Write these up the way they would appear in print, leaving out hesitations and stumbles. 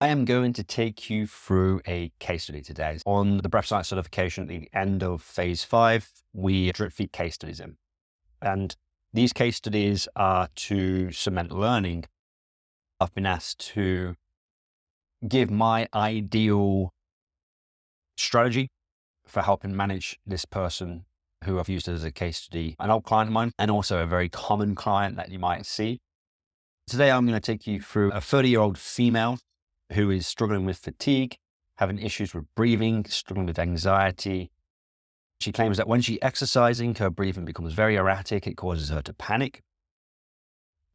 I am going to take you through a case study today. On the breath science certification at the end of phase 5, we drip feed case studies in. And these case studies are to cement learning. I've been asked to give my ideal strategy for helping manage this person who I've used as a case study, an old client of mine, and also a very common client that you might see. Today, I'm going to take you through a 30-year-old female who is struggling with fatigue, having issues with breathing, struggling with anxiety. She claims that when she's exercising, her breathing becomes very erratic. It causes her to panic.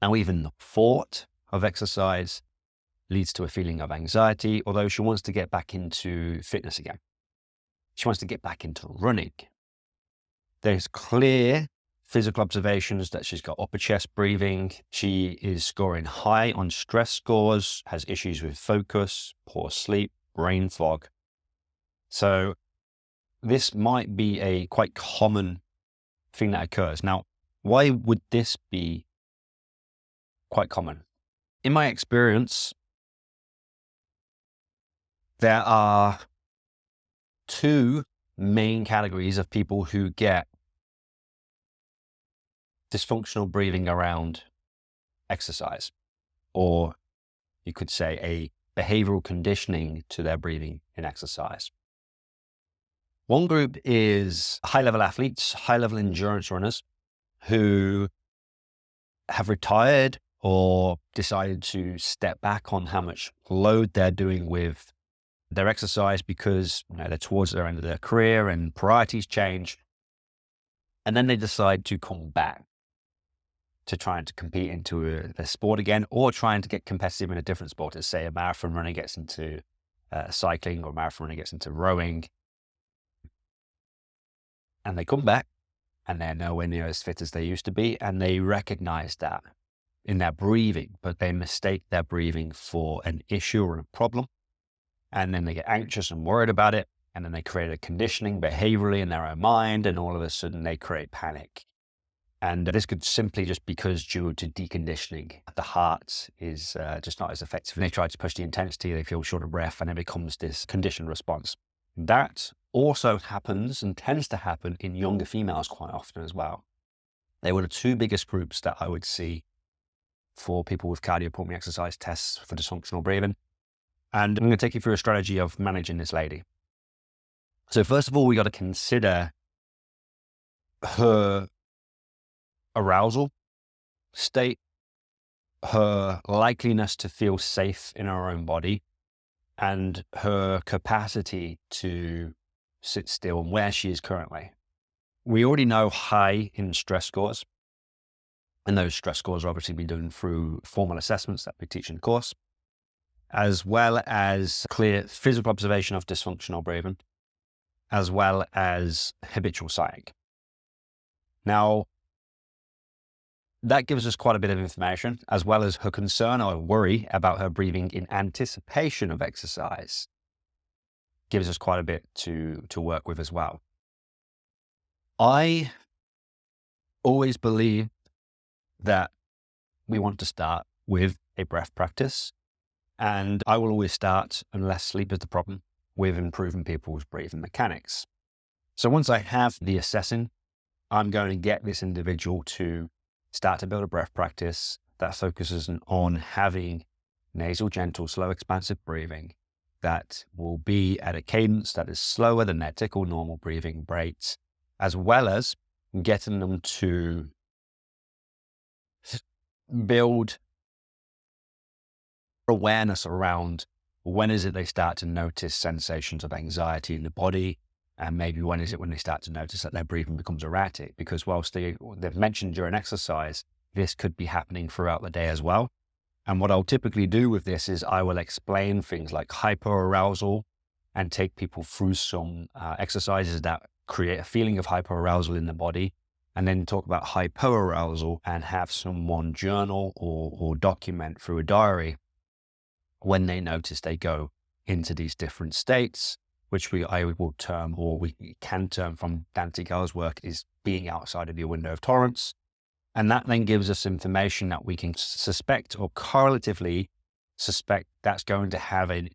Now, even the thought of exercise leads to a feeling of anxiety, although she wants to get back into fitness again. She wants to get back into running. There's clear physical observations that she's got upper chest breathing. She is scoring high on stress scores, has issues with focus, poor sleep, brain fog. So this might be a quite common thing that occurs. Now, why would this be quite common? In my experience, there are two main categories of people who get dysfunctional breathing around exercise, or you could say a behavioral conditioning to their breathing in exercise. One group is high-level athletes, high-level endurance runners who have retired or decided to step back on how much load they're doing with their exercise because they're towards their end of their career and priorities change. And then they decide to come back to trying to compete into the sport again, or trying to get competitive in a different sport. As say a marathon runner gets into cycling, or a marathon runner gets into rowing, and they come back and they're nowhere near as fit as they used to be, and they recognize that in their breathing, but they mistake their breathing for an issue or a problem, and then they get anxious and worried about it, and then they create a conditioning behaviorally in their own mind, and all of a sudden they create panic. And this could simply just because due to deconditioning, the heart is just not as effective. And they try to push the intensity, they feel short of breath, and it becomes this conditioned response. That also happens and tends to happen in younger females quite often as well. They were the two biggest groups that I would see for people with cardiopulmonary exercise tests for dysfunctional breathing. And I'm going to take you through a strategy of managing this lady. So first of all, we got to consider her arousal state, her likeliness to feel safe in her own body, and her capacity to sit still and where she is currently. We already know high in stress scores, and those stress scores are obviously been done through formal assessments that we teach in the course, as well as clear physical observation of dysfunctional breathing, as well as habitual sighing. Now, that gives us quite a bit of information, as well as her concern or worry about her breathing in anticipation of exercise. Gives us quite a bit to work with as well. I always believe that we want to start with a breath practice, and I will always start, unless sleep is the problem, with improving people's breathing mechanics. So once I have the assessing, I'm going to get this individual to start to build a breath practice that focuses on having nasal, gentle, slow, expansive breathing that will be at a cadence that is slower than their typical normal breathing rates, as well as getting them to build awareness around when is it they start to notice sensations of anxiety in the body, and maybe when is it when they start to notice that their breathing becomes erratic? Because whilst they've mentioned during exercise, this could be happening throughout the day as well. And what I'll typically do with this is I will explain things like hyperarousal and take people through some exercises that create a feeling of hyperarousal in the body, and then talk about hypoarousal and have someone journal or document through a diary when they notice they go into these different states, which I will term, or we can term from Dan Sigal's work, is being outside of your window of tolerance. And that then gives us information that we can suspect or correlatively suspect that's going to have a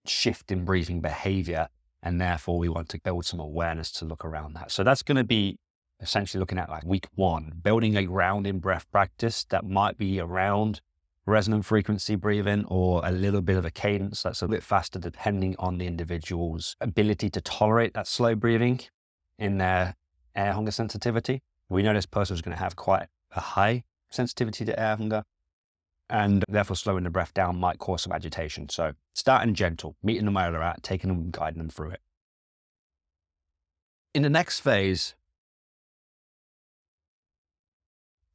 shift in breathing behavior. And therefore we want to build some awareness to look around that. So that's going to be essentially looking at like week 1, building a grounding breath practice that might be around resonant frequency breathing or a little bit of a cadence that's a bit faster depending on the individual's ability to tolerate that slow breathing in their air hunger sensitivity. We know this person is going to have quite a high sensitivity to air hunger, and therefore slowing the breath down might cause some agitation. So starting gentle, meeting them where they're at, taking them, guiding them through it. In the next phase,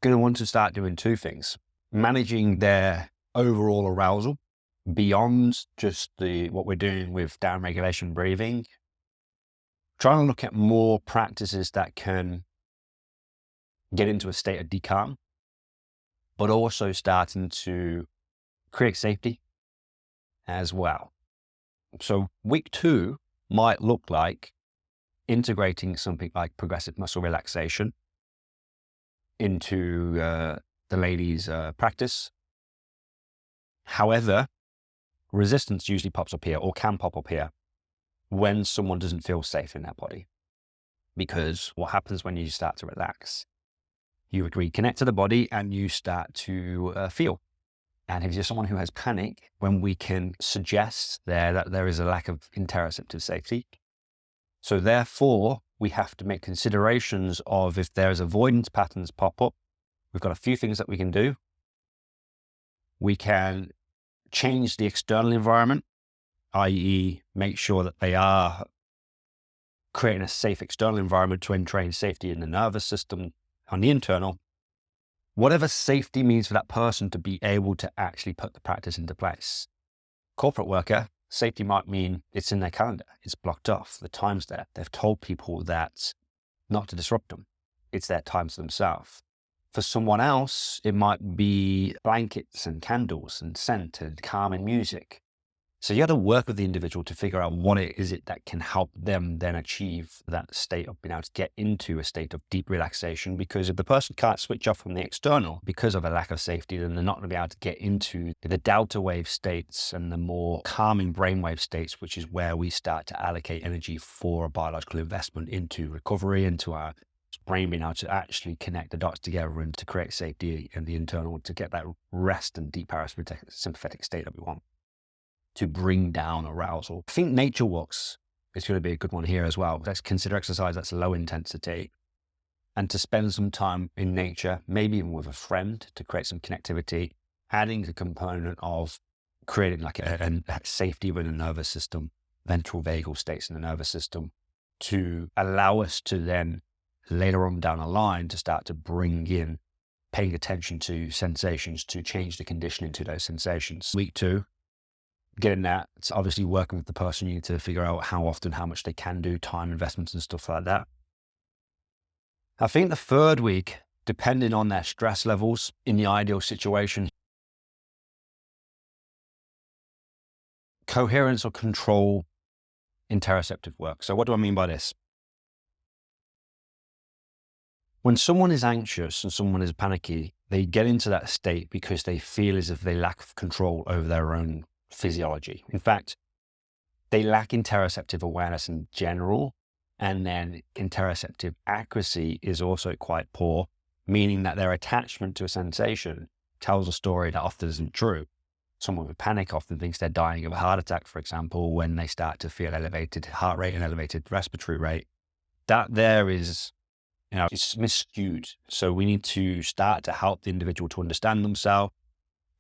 going to want to start doing 2 things. Managing their overall arousal beyond just what we're doing with downregulation breathing. Trying to look at more practices that can get into a state of decalm, but also starting to create safety as well. So week 2 might look like integrating something like progressive muscle relaxation into the ladies' practice. However, resistance usually pops up here, or can pop up here, when someone doesn't feel safe in their body. Because what happens when you start to relax? You reconnect to the body and you start to feel. And if you're someone who has panic, when we can suggest that there is a lack of interoceptive safety. So therefore, we have to make considerations of if there's avoidance patterns pop up. We've got a few things that we can do. We can change the external environment, i.e. make sure that they are creating a safe external environment to entrain safety in the nervous system on the internal. Whatever safety means for that person to be able to actually put the practice into place. Corporate worker, safety might mean it's in their calendar, it's blocked off, the time's there. They've told people that not to disrupt them. It's their time to themselves. For someone else, it might be blankets and candles and scent and calming music. So you got to work with the individual to figure out what it is that can help them then achieve that state of being able to get into a state of deep relaxation. Because if the person can't switch off from the external because of a lack of safety, then they're not going to be able to get into the delta wave states and the more calming brainwave states, which is where we start to allocate energy for a biological investment into recovery, into our brain being able to actually connect the dots together and to create safety in the internal, to get that rest and deep parasympathetic state that we want, to bring down arousal. I think nature walks is going to be a good one here as well. Let's consider exercise that's low intensity and to spend some time in nature, maybe even with a friend, to create some connectivity, adding the component of creating like a safety within the nervous system, ventral vagal states in the nervous system, to allow us to then later on down the line to start to bring in paying attention to sensations, to change the conditioning to those sensations. Week 2, getting that, it's obviously working with the person. You need to figure out how often, how much they can do, time investments and stuff like that. I think the 3rd week, depending on their stress levels in the ideal situation, coherence or control interoceptive work. So what do I mean by this? When someone is anxious and someone is panicky, they get into that state because they feel as if they lack control over their own physiology. In fact, they lack interoceptive awareness in general, and then interoceptive accuracy is also quite poor, meaning that their attachment to a sensation tells a story that often isn't true. Someone with panic often thinks they're dying of a heart attack, for example, when they start to feel elevated heart rate and elevated respiratory rate. That there is, it's miscued. So we need to start to help the individual to understand themselves,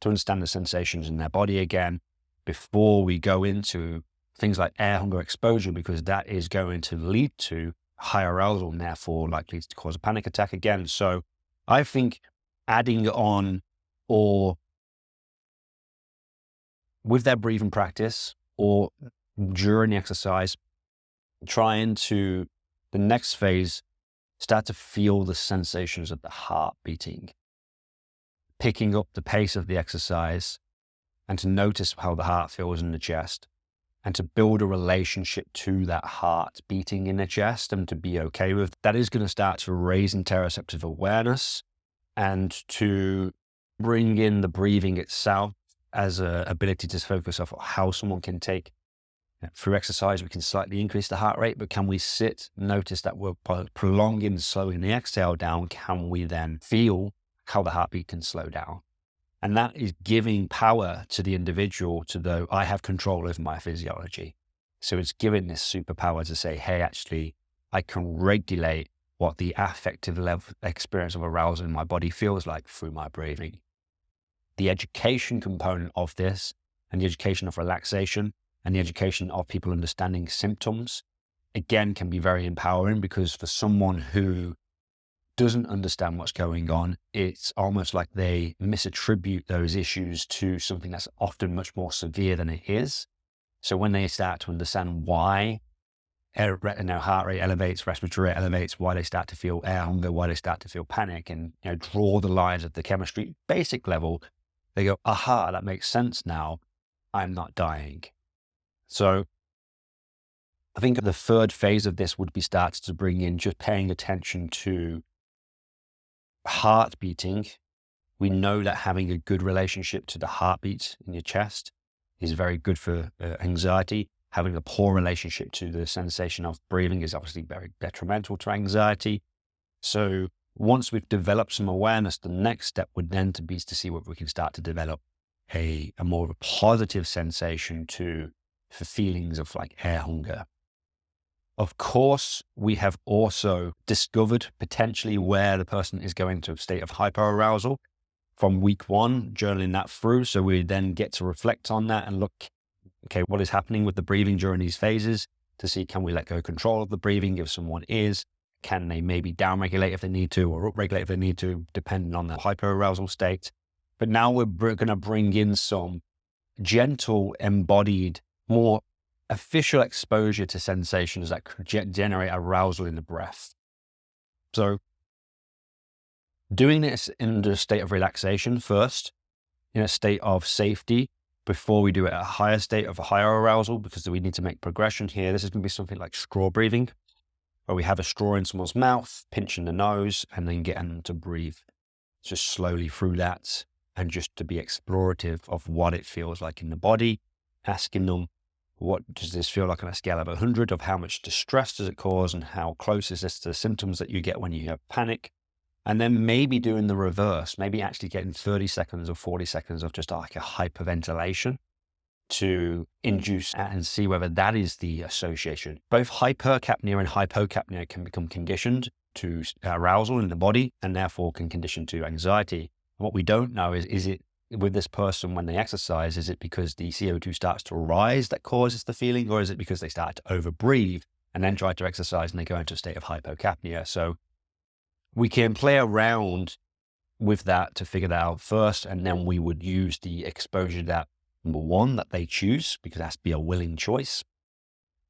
to understand the sensations in their body again, before we go into things like air hunger exposure, because that is going to lead to high arousal and therefore likely to cause a panic attack again. So I think adding on, or with their breathing practice or during the exercise, trying to, the next phase, start to feel the sensations of the heart beating, picking up the pace of the exercise, and to notice how the heart feels in the chest, and to build a relationship to that heart beating in the chest and to be okay with. That is going to start to raise interoceptive awareness and to bring in the breathing itself as an ability to focus off how someone can take through exercise. We can slightly increase the heart rate, but can we sit, notice that we're prolonging, slowing the exhale down? Can we then feel how the heartbeat can slow down? And that is giving power to the individual to know I have control over my physiology. So it's giving this superpower to say, hey, actually, I can regulate what the affective level experience of arousal in my body feels like through my breathing. The education component of this, and the education of relaxation, and the education of people understanding symptoms, again, can be very empowering, because for someone who doesn't understand what's going on, it's almost like they misattribute those issues to something that's often much more severe than it is. So when they start to understand why heart rate elevates, respiratory rate elevates, why they start to feel air hunger, why they start to feel panic, and draw the lines of the chemistry, basic level, they go, aha, that makes sense now. I'm not dying. So I think the third phase of this would be started to bring in just paying attention to heart beating. We know that having a good relationship to the heartbeat in your chest is very good for anxiety. Having a poor relationship to the sensation of breathing is obviously very detrimental to anxiety. So once we've developed some awareness, the next step would then be to see whether we can start to develop a more of a positive sensation for feelings of like air hunger. Of course, we have also discovered potentially where the person is going to a state of hyperarousal from week 1, journaling that through. So we then get to reflect on that and look, okay, what is happening with the breathing during these phases, to see, can we let go of control of the breathing if someone is? Can they maybe downregulate if they need to, or upregulate if they need to, depending on the hyperarousal state? But now we're going to bring in some gentle, embodied, more official exposure to sensations that could generate arousal in the breath. So doing this in a state of relaxation first, in a state of safety, before we do it at a higher state of a higher arousal, because we need to make progression here. This is going to be something like straw breathing, where we have a straw in someone's mouth, pinching the nose, and then getting them to breathe just slowly through that, and just to be explorative of what it feels like in the body, asking them, what does this feel like on a scale of 100, of how much distress does it cause, and how close is this to the symptoms that you get when you have panic? And then maybe doing the reverse, maybe actually getting 30 seconds or 40 seconds of just like a hyperventilation to induce and see whether that is the association. Both hypercapnia and hypocapnia can become conditioned to arousal in the body, and therefore can condition to anxiety. And what we don't know is it with this person when they exercise, is it because the CO2 starts to rise that causes the feeling, or is it because they start to overbreathe and then try to exercise and they go into a state of hypocapnia? So we can play around with that to figure that out first, and then we would use the exposure that, number one, that they choose, because it has to be a willing choice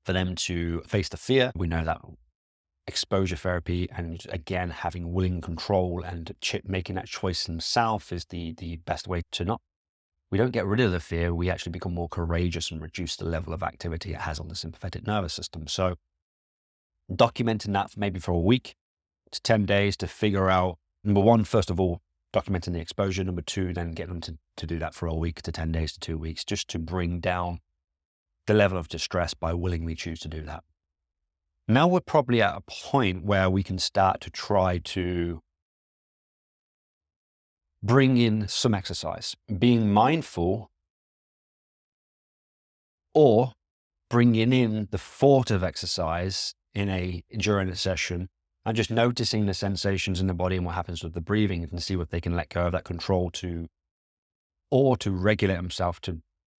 for them to face the fear. We know that exposure therapy, and again, having willing control and making that choice themselves, is the best way to we don't get rid of the fear, we actually become more courageous and reduce the level of activity it has on the sympathetic nervous system. So documenting that maybe for a week to 10 days to figure out, number one, first of all, documenting the exposure. Number two, then get them to do that for a week to 10 days to 2 weeks, just to bring down the level of distress by willingly choose to do that. Now we're probably at a point where we can start to try to bring in some exercise, being mindful, or bringing in the thought of exercise during a session, and just noticing the sensations in the body and what happens with the breathing, and see if they can let go of that control to regulate themselves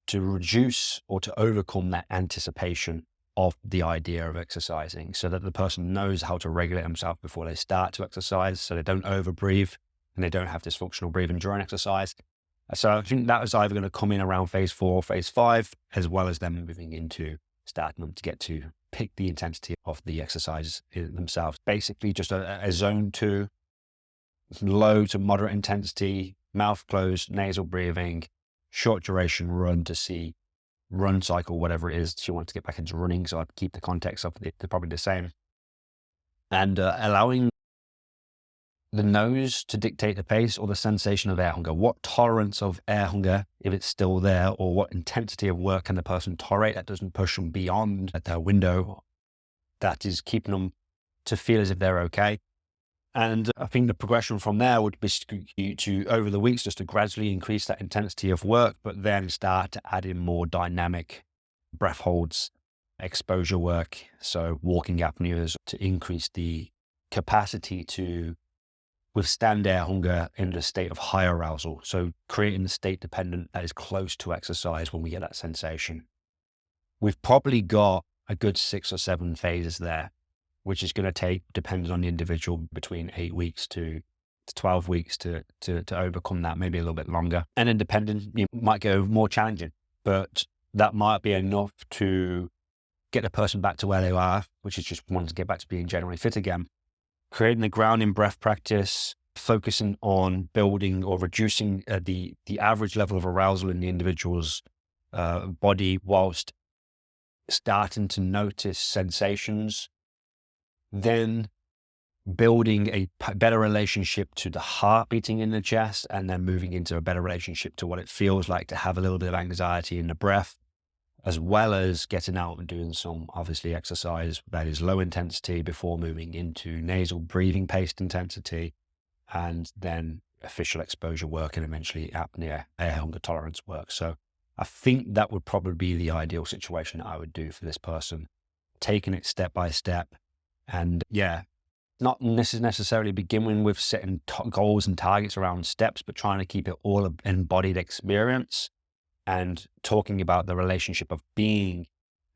to reduce or to overcome that anticipation of the idea of exercising, so that the person knows how to regulate themselves before they start to exercise, so they don't overbreathe and they don't have dysfunctional breathing during exercise. So I think that was either going to come in around phase 4 or phase 5, as well as them moving into starting them to get to pick the intensity of the exercise themselves. Basically just a zone 2, low to moderate intensity, mouth closed, nasal breathing, short duration run cycle, whatever it is. She wants to get back into running, so I'd keep the context of it, they're probably the same. And allowing the nose to dictate the pace or the sensation of air hunger? What tolerance of air hunger, if it's still there, or what intensity of work can the person tolerate that doesn't push them beyond their window, that is keeping them to feel as if they're okay? And I think the progression from there would be to over the weeks, just to gradually increase that intensity of work, but then start to add in more dynamic breath holds, exposure work. So walking apneas to increase the capacity to withstand air hunger in a state of high arousal. So creating the state dependent that is close to exercise when we get that sensation. We've probably got a good 6 or 7 phases there, which is going to take, depending on the individual, between 8 weeks to 12 weeks to overcome that, maybe a little bit longer. And independent, you might go more challenging, but that might be enough to get the person back to where they are, which is just wanting to get back to being generally fit again. Creating the grounding breath practice, focusing on building or reducing the average level of arousal in the individual's body whilst starting to notice sensations, then building a better relationship to the heart beating in the chest, and then moving into a better relationship to what it feels like to have a little bit of anxiety in the breath, as well as getting out and doing some, obviously, exercise that is low intensity before moving into nasal breathing paced intensity, and then official exposure work, and eventually apnea, air hunger tolerance work. So I think that would probably be the ideal situation I would do for this person, taking it step by step. And yeah, not necessarily beginning with setting goals and targets around steps, but trying to keep it all an embodied experience and talking about the relationship of being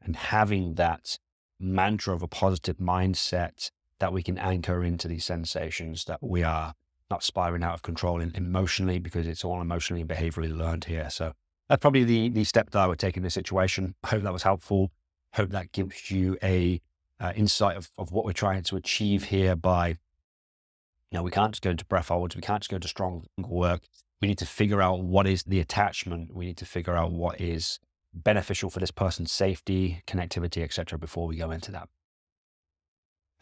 and having that mantra of a positive mindset that we can anchor into these sensations, that we are not spiraling out of control emotionally, because it's all emotionally and behaviorally learned here. So that's probably the step that I would take in this situation. I hope that was helpful. Hope that gives you a insight of what we're trying to achieve here by, we can't just go into breath holds. We can't just go into strong work. We need to figure out what is the attachment. We need to figure out what is beneficial for this person's safety, connectivity, etc. before we go into that.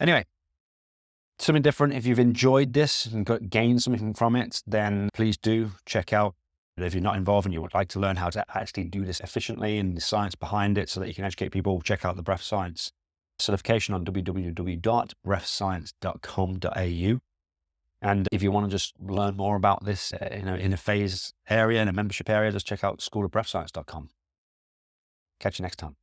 Anyway, something different. If you've enjoyed this and gained something from it, then please do check out. If you're not involved and you would like to learn how to actually do this efficiently and the science behind it so that you can educate people, check out the Breath Science certification on www.breathscience.com.au. And if you want to just learn more about this in a phase area, in a membership area, just check out schoolofbreathscience.com. Catch you next time.